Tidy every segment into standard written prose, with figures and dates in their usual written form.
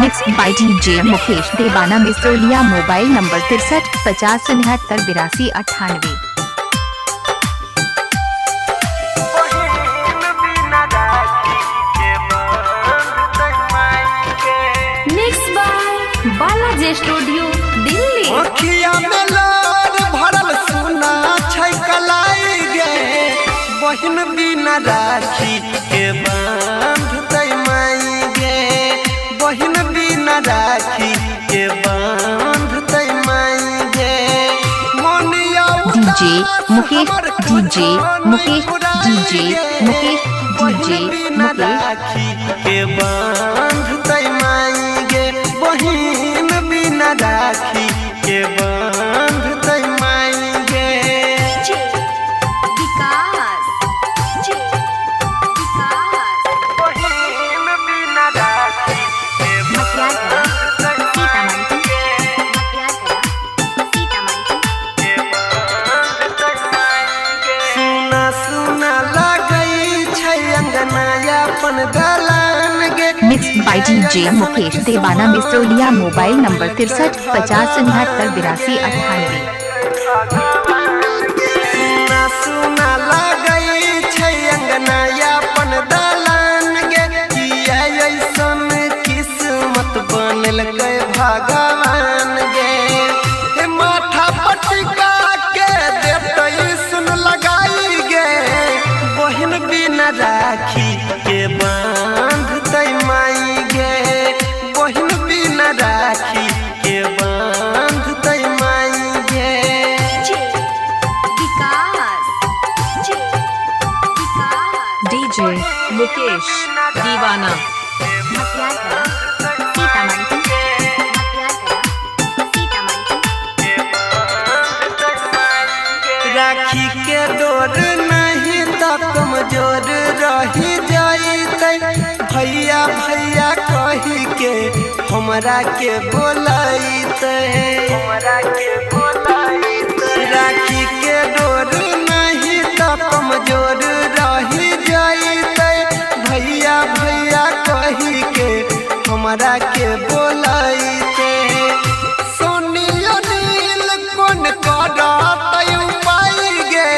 Mixed by DJ Mukesh Deewana Misroliya. Mobile number 63 50 69 82 98। Mix by Balaji studio Delhi. अखिया में लार भरल सुना छै कलाई गे, बहिन बिना राखी के बांध तै माई गे, बहिन बिना राखी के बांध तै माई गे। Moniya DJ Mukesh DJ Mukesh DJ Mukesh DJ बिना राखी के बांध तै माई गे, बहिन बिना राखी के बांध तै माई गे। बहिन बिना राखी के बांध तै माई गे। सुना सुना लगई छै अंगनाया अपन दलान गे। Mixed by DJ Mukesh Deewana Misroliya. Mobile number 63 50 69 82 98। सुना सुना लगई छै अंगनाया अपन दलान गे, किया ऐसन किस्मत बनल कै भगवान गे। हे माथा पटिका के देतै सुन लगाई गे, बहिन बिना राखी के बांध तै माई गे, बहिन बिना राखी के बांध तै माई गे। डीजे मुकेश दीवाना। राखी के डोर नहीं तो कमजोर रही जाइते, भैया भैया कही के हमरा के बोलाइते, राखी के डोर नहीं तो कमजोर रही जाइते, भैया भैया कही के हमरा के बोलाइते। सोनिया नील कोन करतै उपाय गे,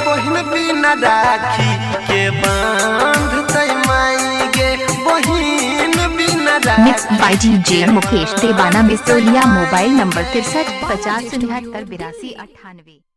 बहिन बिना राखी के बांध तै माई गे, बहिन बिना राखी। Mixed by DJ Mukesh Deewana Misroliya. Mobile number 63 50 69 82 98।